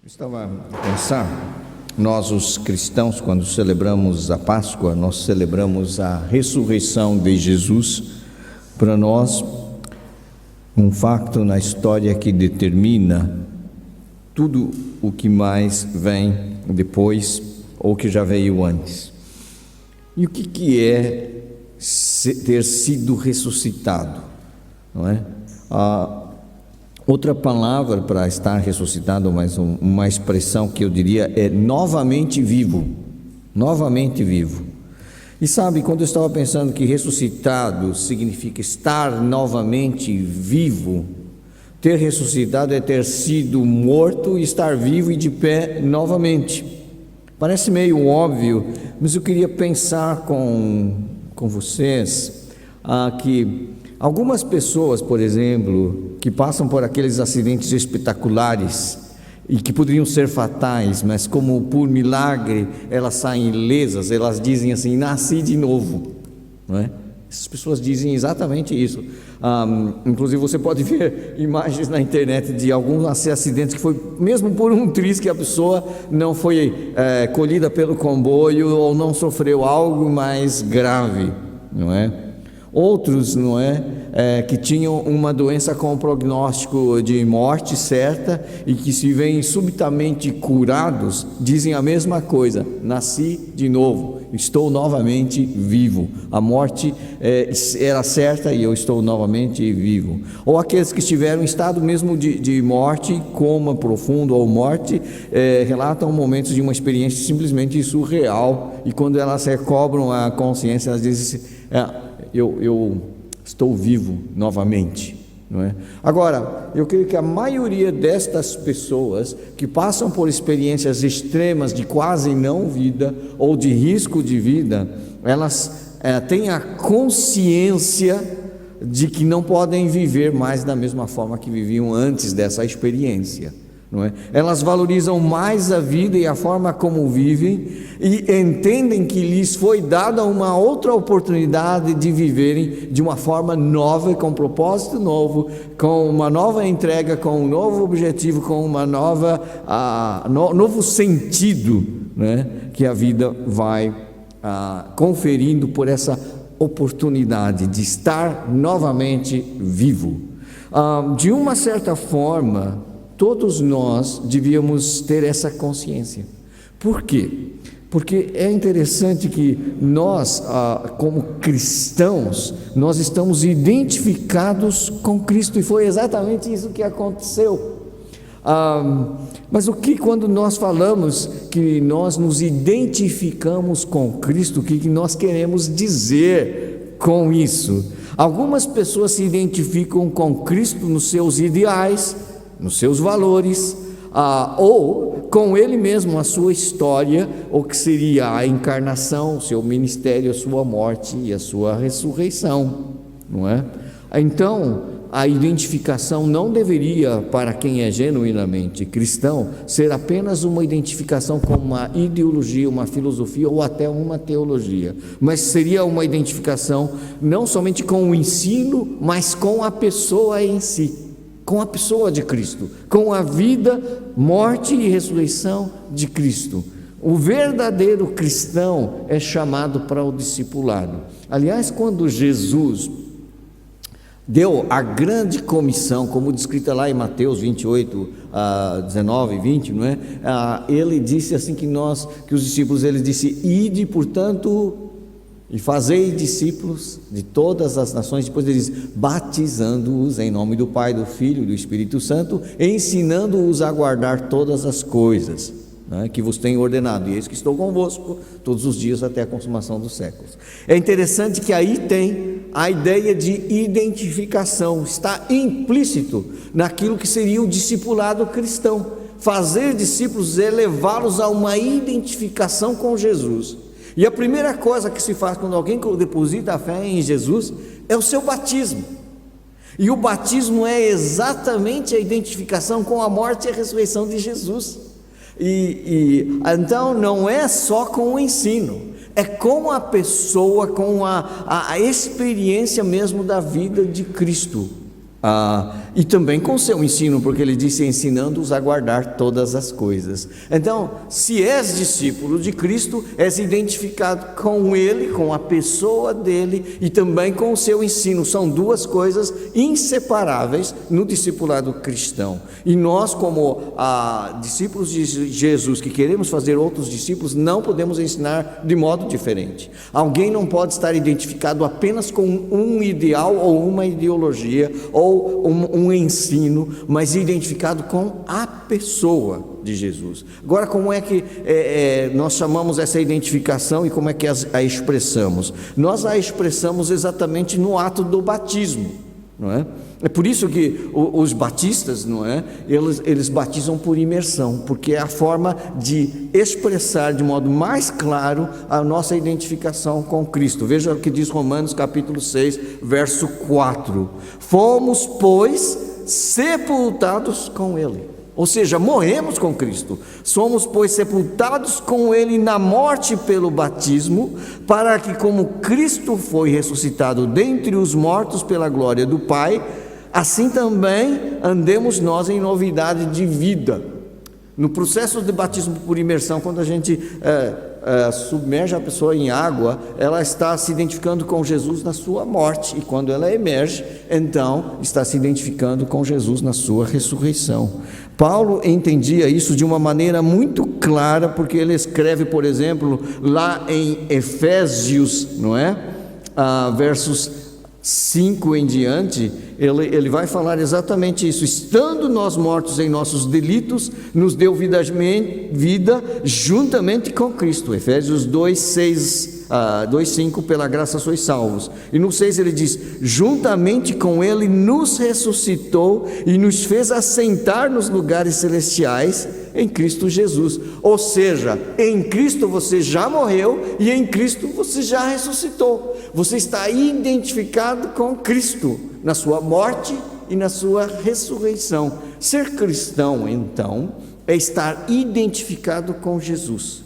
Estava a pensar, nós os cristãos, quando celebramos a Páscoa, nós celebramos a ressurreição de Jesus. Para nós, um facto na história que determina tudo o que mais vem depois ou que já veio antes. E o que é ter sido ressuscitado, não é? Outra palavra para estar ressuscitado, mas uma expressão que eu diria é novamente vivo. Novamente vivo. E sabe, quando eu estava pensando que ressuscitado significa estar novamente vivo, ter ressuscitado é ter sido morto e estar vivo e de pé novamente. Parece meio óbvio, mas eu queria pensar com vocês que algumas pessoas, por exemplo, que passam por aqueles acidentes espetaculares e que poderiam ser fatais, mas como por milagre elas saem ilesas, elas dizem assim: nasci de novo, não é? Essas pessoas dizem exatamente isso. Inclusive você pode ver imagens na internet de alguns acidentes que foi mesmo por um triz que a pessoa não foi colhida pelo comboio ou não sofreu algo mais grave, não é? Outros, não é, que tinham uma doença com prognóstico de morte certa e que se veem subitamente curados, dizem a mesma coisa: nasci de novo, estou novamente vivo, a morte era certa e eu estou novamente vivo. Ou aqueles que estiveram em estado mesmo de morte, coma profundo ou morte, relatam momentos de uma experiência simplesmente surreal, e quando elas recobram a consciência, elas dizem: eu estou vivo novamente, não é? Agora, eu creio que a maioria destas pessoas que passam por experiências extremas de quase não vida ou de risco de vida, elas têm a consciência de que não podem viver mais da mesma forma que viviam antes dessa experiência, não é? Elas valorizam mais a vida e a forma como vivem e entendem que lhes foi dada uma outra oportunidade de viverem de uma forma nova, com um propósito novo, com uma nova entrega, com um novo objetivo, com uma novo sentido, né, que a vida vai conferindo por essa oportunidade de estar novamente vivo. De uma certa forma, todos nós devíamos ter essa consciência. Por quê? Porque é interessante que nós, como cristãos, nós estamos identificados com Cristo, e foi exatamente isso que aconteceu. Mas quando nós falamos que nós nos identificamos com Cristo, o que nós queremos dizer com isso? Algumas pessoas se identificam com Cristo nos seus ideais, nos seus valores, ou com Ele mesmo, a sua história, ou que seria a encarnação, o seu ministério, a sua morte e a sua ressurreição, não é? Então, a identificação não deveria, para quem é genuinamente cristão, ser apenas uma identificação com uma ideologia, uma filosofia ou até uma teologia, mas seria uma identificação não somente com o ensino, mas com a pessoa em si, com a pessoa de Cristo, com a vida, morte e ressurreição de Cristo. O verdadeiro cristão é chamado para o discipulado. Aliás, quando Jesus deu a grande comissão, como descrita lá em Mateus 28, 19 e 20, não é? Ele disse assim que os discípulos, ele disse: ide, portanto, e fazei discípulos de todas as nações. Depois ele diz: batizando-os em nome do Pai, do Filho e do Espírito Santo, ensinando-os a guardar todas as coisas, né, que vos tenho ordenado, e eis que estou convosco todos os dias até a consumação dos séculos. É interessante que aí tem a ideia de identificação, está implícito naquilo que seria o discipulado cristão. Fazer discípulos é levá-los a uma identificação com Jesus. E a primeira coisa que se faz quando alguém deposita a fé em Jesus é o seu batismo. E o batismo é exatamente a identificação com a morte e a ressurreição de Jesus. Então não é só com o ensino, é com a pessoa, com a experiência mesmo da vida de Cristo. E também com seu ensino, porque ele disse: ensinando-os a guardar todas as coisas. Então, se és discípulo de Cristo, és identificado com Ele, com a pessoa dele e também com o seu ensino. São duas coisas inseparáveis no discipulado cristão. E nós, como discípulos de Jesus, que queremos fazer outros discípulos, não podemos ensinar de modo diferente. Alguém não pode estar identificado apenas com um ideal ou uma ideologia ou um ensino, mas identificado com a pessoa de Jesus. Agora, como é que nós chamamos essa identificação e como é que a expressamos? Nós a expressamos exatamente no ato do batismo, não é? É por isso que os batistas, não é? Eles batizam por imersão, porque é a forma de expressar de modo mais claro a nossa identificação com Cristo. Veja o que diz Romanos capítulo 6, verso 4: fomos, pois, sepultados com Ele. Ou seja, morremos com Cristo. Somos, pois, sepultados com Ele na morte pelo batismo, para que, como Cristo foi ressuscitado dentre os mortos pela glória do Pai, assim também andemos nós em novidade de vida. No processo de batismo por imersão, quando a gente submerge a pessoa em água, ela está se identificando com Jesus na sua morte, e quando ela emerge, então está se identificando com Jesus na sua ressurreição. Paulo entendia isso de uma maneira muito clara, porque ele escreve, por exemplo, lá em Efésios, não é? Versos 5 em diante, ele vai falar exatamente isso: estando nós mortos em nossos delitos, nos deu vida juntamente com Cristo. Efésios 2:5, pela graça sois salvos. E no 6 ele diz: juntamente com Ele nos ressuscitou e nos fez assentar nos lugares celestiais em Cristo Jesus. Ou seja, em Cristo você já morreu e em Cristo você já ressuscitou. Você está identificado com Cristo na sua morte e na sua ressurreição. Ser cristão, então, é estar identificado com Jesus.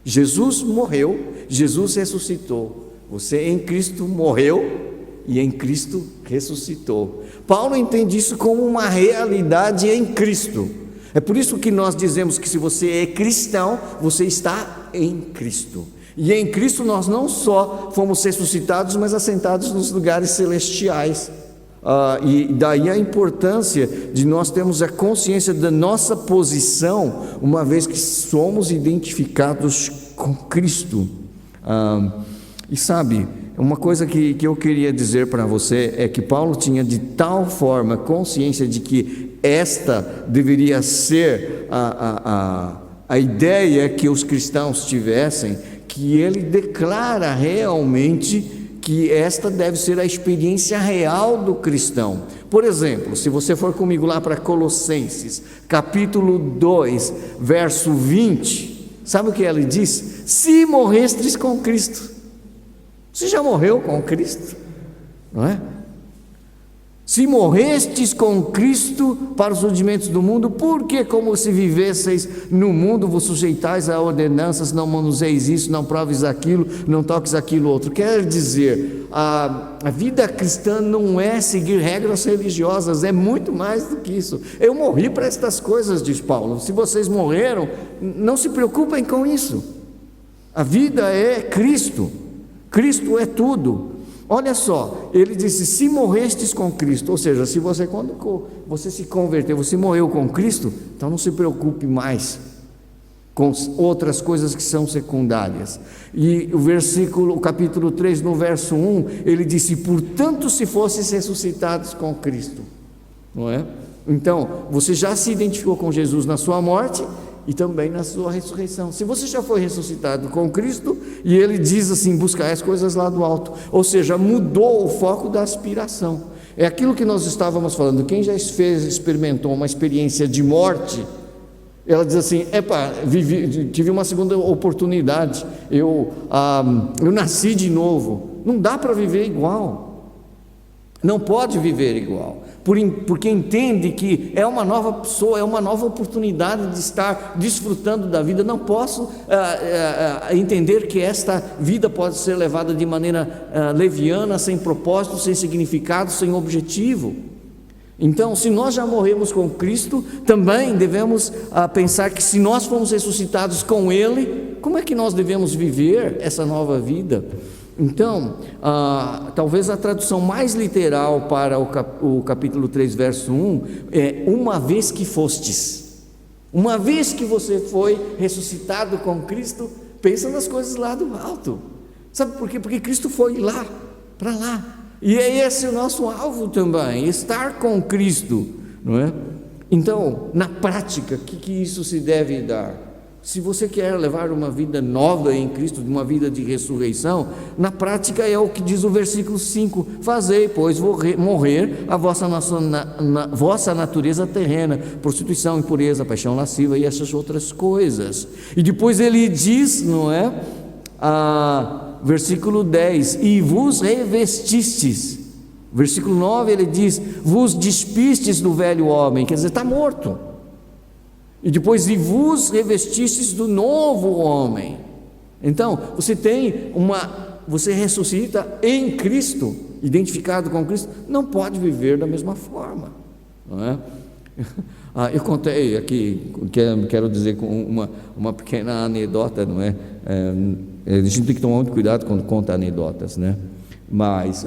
Jesus morreu, Jesus ressuscitou. Você em Cristo morreu e em Cristo ressuscitou. Paulo entende isso como uma realidade em Cristo. É por isso que nós dizemos que se você é cristão, você está em Cristo. E em Cristo nós não só fomos ressuscitados, mas assentados nos lugares celestiais. E daí a importância de nós termos a consciência da nossa posição, uma vez que somos identificados com Cristo. E sabe, uma coisa que eu queria dizer para você é que Paulo tinha de tal forma consciência de que esta deveria ser a ideia que os cristãos tivessem, que ele declara realmente que esta deve ser a experiência real do cristão. Por exemplo, se você for comigo lá para Colossenses, capítulo 2, verso 20, sabe o que ele diz? Se morrestes com Cristo. Você já morreu com Cristo, não é? Se morrestes com Cristo para os rudimentos do mundo, porque como se vivesseis no mundo, vos sujeitais a ordenanças, não manuseis isso, não proves aquilo, não toques aquilo outro. Quer dizer, a vida cristã não é seguir regras religiosas, é muito mais do que isso. Eu morri para estas coisas, diz Paulo. Se vocês morreram, não se preocupem com isso. A vida é Cristo. Cristo é tudo. Olha só, ele disse: se morrestes com Cristo, ou seja, se você, quando você se converteu, você morreu com Cristo, então não se preocupe mais com outras coisas que são secundárias. E o capítulo 3, no verso 1, ele disse: portanto, se fosseis ressuscitados com Cristo, não é? Então, você já se identificou com Jesus na sua morte e também na sua ressurreição. Se você já foi ressuscitado com Cristo, e ele diz assim: buscar as coisas lá do alto, ou seja, mudou o foco da aspiração. É aquilo que nós estávamos falando. Quem já experimentou uma experiência de morte, ela diz assim: tive uma segunda oportunidade, eu nasci de novo. Não dá para viver igual, não pode viver igual, porque entende que é uma nova pessoa, é uma nova oportunidade de estar desfrutando da vida. Não posso entender que esta vida pode ser levada de maneira leviana, sem propósito, sem significado, sem objetivo. Então, se nós já morremos com Cristo, também devemos pensar que se nós fomos ressuscitados com Ele, como é que nós devemos viver essa nova vida? Então, talvez a tradução mais literal para o capítulo 3, verso 1 é: uma vez que fostes. Uma vez que você foi ressuscitado com Cristo, pensa nas coisas lá do alto. Sabe por quê? Porque Cristo foi lá, para lá. E é esse o nosso alvo também, estar com Cristo, não é? Então, na prática, o que isso se deve dar? Se você quer levar uma vida nova em Cristo, uma vida de ressurreição, na prática é o que diz o versículo 5: fazei, pois, morrer a vossa natureza terrena, prostituição, impureza, paixão lasciva e essas outras coisas. E depois ele diz, não é? Versículo 10: e vos revestistes. Versículo 9 ele diz: vos despistes do velho homem, quer dizer, está morto. E depois: e vos revestistes do novo homem. Então, você ressuscita em Cristo, identificado com Cristo, não pode viver da mesma forma, não é? Eu contei aqui, quero dizer com uma pequena anedota, não é? A gente tem que tomar muito cuidado quando conta anedotas, né? Mas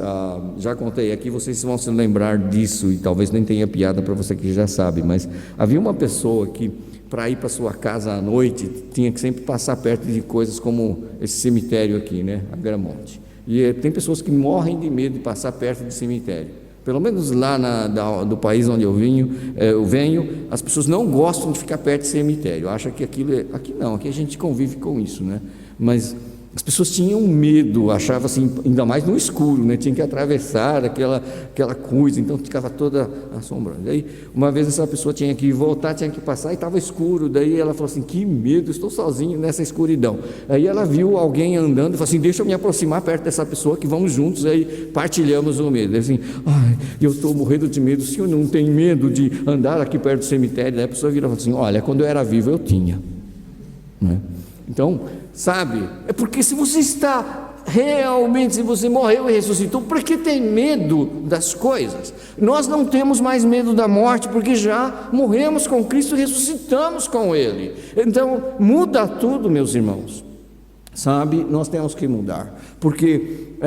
já contei aqui, vocês vão se lembrar disso, e talvez nem tenha piada para você que já sabe, mas havia uma pessoa que, para ir para sua casa à noite, tinha que sempre passar perto de coisas como esse cemitério aqui, né? Agramonte. E tem pessoas que morrem de medo de passar perto de cemitério. Pelo menos lá do país onde eu venho, as pessoas não gostam de ficar perto de cemitério. Acham que aqui não, aqui a gente convive com isso, né? Mas as pessoas tinham medo, achavam assim, ainda mais no escuro, né? Tinha que atravessar aquela coisa, então ficava toda assombrando. Daí, uma vez essa pessoa tinha que voltar, tinha que passar e estava escuro. Daí ela falou assim: que medo, estou sozinho nessa escuridão. Aí ela viu alguém andando e falou assim: deixa eu me aproximar perto dessa pessoa que vamos juntos. Aí partilhamos o medo. Ele assim: ai, eu estou morrendo de medo, o senhor não tem medo de andar aqui perto do cemitério? Daí a pessoa vira e fala assim: olha, quando eu era vivo eu tinha, né? Então, sabe, é porque se você está realmente, se você morreu e ressuscitou, para que tem medo das coisas? Nós não temos mais medo da morte, porque já morremos com Cristo e ressuscitamos com Ele. Então, muda tudo, meus irmãos. Sabe, nós temos que mudar, porque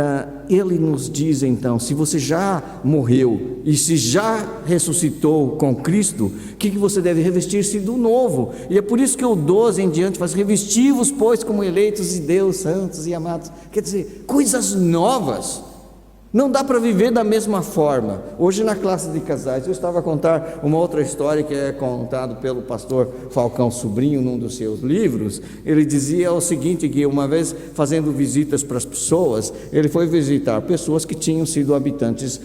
Ele nos diz então: se você já morreu e se já ressuscitou com Cristo, o que você deve? Revestir-se do novo. E é por isso que o 12 em diante faz: revesti-vos, pois, como eleitos de Deus, santos e amados. Quer dizer, coisas novas. Não dá para viver da mesma forma. Hoje na classe de casais eu estava a contar uma outra história que é contada pelo pastor Falcão Sobrinho num dos seus livros. Ele dizia o seguinte, que uma vez fazendo visitas para as pessoas, ele foi visitar pessoas que tinham sido habitantes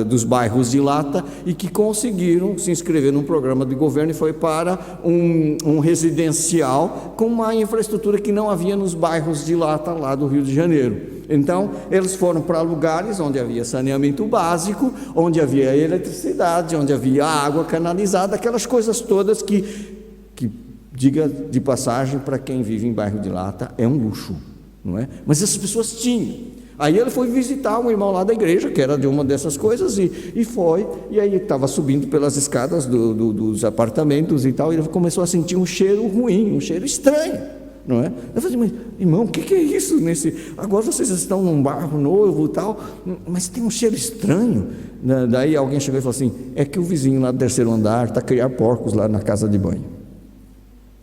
dos bairros de lata e que conseguiram se inscrever num programa de governo e foi para um residencial com uma infraestrutura que não havia nos bairros de lata lá do Rio de Janeiro. Então, eles foram para lugares onde havia saneamento básico, onde havia eletricidade, onde havia água canalizada, aquelas coisas todas que diga de passagem, para quem vive em bairro de lata, é um luxo, não é? Mas essas pessoas tinham. Aí ele foi visitar um irmão lá da igreja, que era de uma dessas coisas, e foi, e aí estava subindo pelas escadas dos apartamentos e tal, e ele começou a sentir um cheiro ruim, um cheiro estranho. Não é? Eu falei: mas irmão, o que é isso? Agora vocês estão num bairro novo e tal, mas tem um cheiro estranho. Daí alguém chegou e falou assim: é que o vizinho lá do terceiro andar está a criar porcos lá na casa de banho.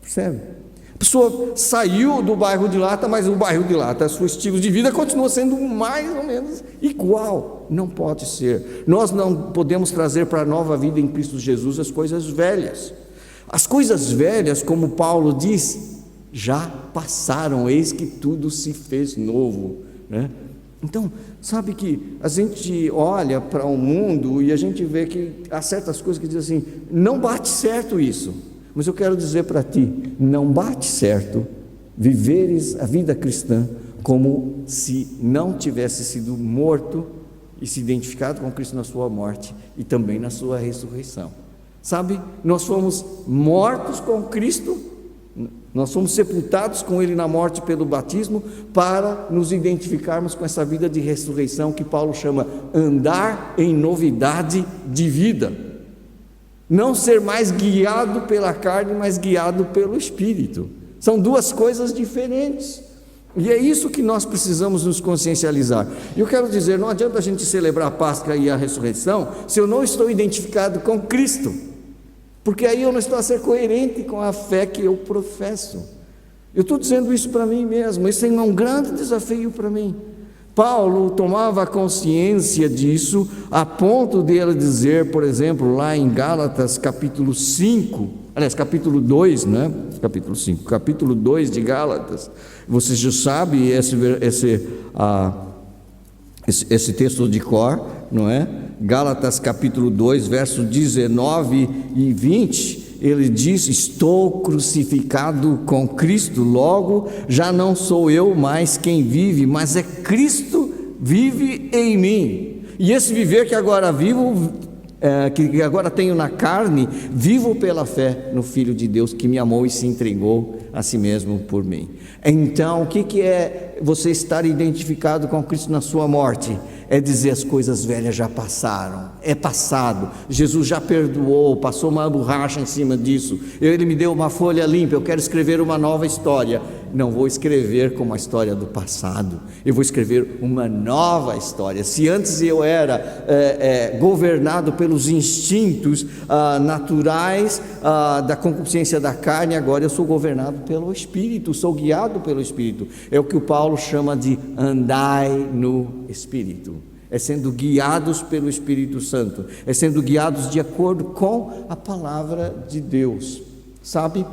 Percebe? A pessoa saiu do bairro de lata, mas o bairro de lata, seu estilo de vida continua sendo mais ou menos igual. Não pode ser. Nós não podemos trazer para a nova vida em Cristo Jesus as coisas velhas. As coisas velhas, como Paulo diz, já passaram, eis que tudo se fez novo, né? Então, sabe que a gente olha para o mundo e a gente vê que há certas coisas que dizem assim: não bate certo isso. Mas eu quero dizer para ti: não bate certo viveres a vida cristã como se não tivesse sido morto e se identificado com Cristo na sua morte e também na sua ressurreição. Sabe, nós fomos mortos com Cristo Nós fomos sepultados com Ele na morte pelo batismo para nos identificarmos com essa vida de ressurreição que Paulo chama andar em novidade de vida. Não ser mais guiado pela carne, mas guiado pelo Espírito. São duas coisas diferentes. E é isso que nós precisamos nos consciencializar. E eu quero dizer, não adianta a gente celebrar a Páscoa e a ressurreição se eu não estou identificado com Cristo, porque aí eu não estou a ser coerente com a fé que eu professo. Eu estou dizendo isso para mim mesmo. Isso é um grande desafio para mim. Paulo tomava consciência disso a ponto de ele dizer, por exemplo, lá em Gálatas capítulo 5, aliás, capítulo 2, né? Capítulo 5, capítulo 2 de Gálatas. Você já sabe esse texto de cor, não é? Gálatas capítulo 2, versos 19 e 20, ele diz: estou crucificado com Cristo, logo já não sou eu mais quem vive, mas é Cristo vive em mim. E esse viver que agora vivo, que agora tenho na carne, vivo pela fé no Filho de Deus que me amou e se entregou a si mesmo por mim. Então, o que é você estar identificado com Cristo na sua morte? É dizer: as coisas velhas já passaram, é passado, Jesus já perdoou, passou uma borracha em cima disso, Ele me deu uma folha limpa, eu quero escrever uma nova história. Não vou escrever como a história do passado, eu vou escrever uma nova história. Se antes eu era governado pelos instintos naturais da concupiscência da carne, agora eu sou governado pelo Espírito, sou guiado pelo Espírito. É o que o Paulo chama de andai no Espírito. É sendo guiados pelo Espírito Santo, é sendo guiados de acordo com a palavra de Deus. Sabe,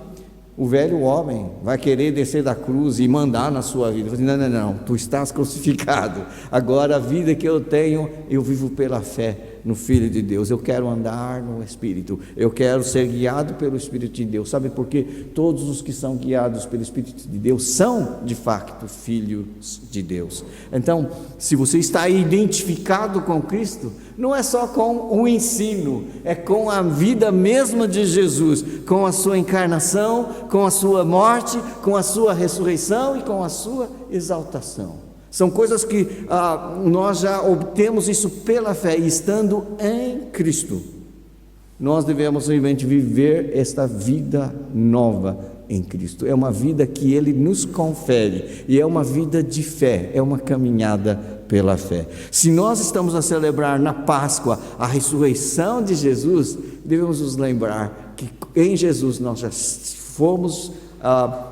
o velho homem vai querer descer da cruz e mandar na sua vida. Não, tu estás crucificado. Agora a vida que eu tenho, eu vivo pela fé no Filho de Deus. Eu quero andar no Espírito, eu quero ser guiado pelo Espírito de Deus. Sabe por quê? Todos os que são guiados pelo Espírito de Deus são de facto filhos de Deus. Então, se você está identificado com Cristo, não é só com o ensino, é com a vida mesma de Jesus, com a sua encarnação, com a sua morte, com a sua ressurreição e com a sua exaltação. São coisas que nós já obtemos isso pela fé, e estando em Cristo, nós devemos realmente viver esta vida nova em Cristo. É uma vida que Ele nos confere, e é uma vida de fé, é uma caminhada pela fé. Se nós estamos a celebrar na Páscoa a ressurreição de Jesus, devemos nos lembrar que em Jesus nós já fomos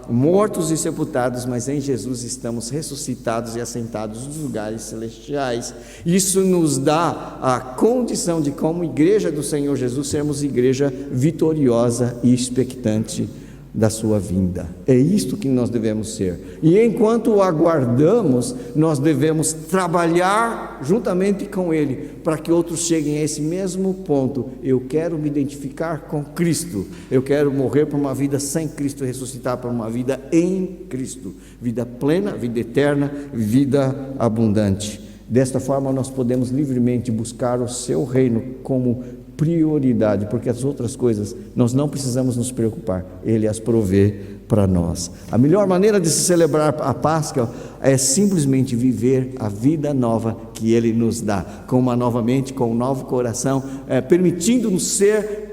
mortos e sepultados, mas em Jesus estamos ressuscitados e assentados nos lugares celestiais. Isso nos dá a condição de, como igreja do Senhor Jesus, sermos igreja vitoriosa e expectante da sua vinda. É isto que nós devemos ser. E enquanto o aguardamos, nós devemos trabalhar juntamente com Ele, para que outros cheguem a esse mesmo ponto. Eu quero me identificar com Cristo, eu quero morrer por uma vida sem Cristo e ressuscitar para uma vida em Cristo, vida plena, vida eterna, vida abundante. Desta forma nós podemos livremente buscar o seu reino como prioridade, porque as outras coisas nós não precisamos nos preocupar, Ele as provê para nós. A melhor maneira de se celebrar a Páscoa é simplesmente viver a vida nova que Ele nos dá, com uma nova mente, com um novo coração, permitindo-nos ser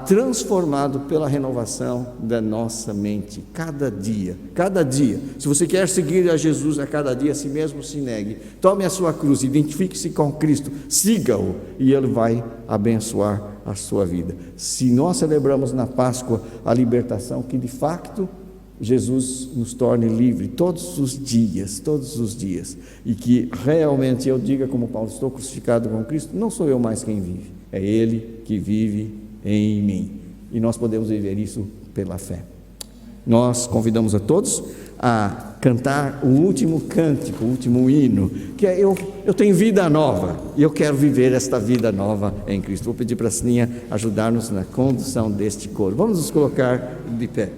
transformado pela renovação da nossa mente, cada dia. Se você quer seguir a Jesus a cada dia, a si mesmo se negue, tome a sua cruz, identifique-se com Cristo, siga-o, e Ele vai abençoar a sua vida. Se nós celebramos na Páscoa a libertação, que de facto Jesus nos torne livre todos os dias, e que realmente eu diga como Paulo: estou crucificado com Cristo, não sou eu mais quem vive, é Ele que vive em mim. E nós podemos viver isso pela fé. Nós convidamos a todos a cantar o último cântico, o último hino, que é eu tenho vida nova, e eu quero viver esta vida nova em Cristo. Vou pedir para a Sininha ajudar-nos na condução deste coro. Vamos nos colocar de pé.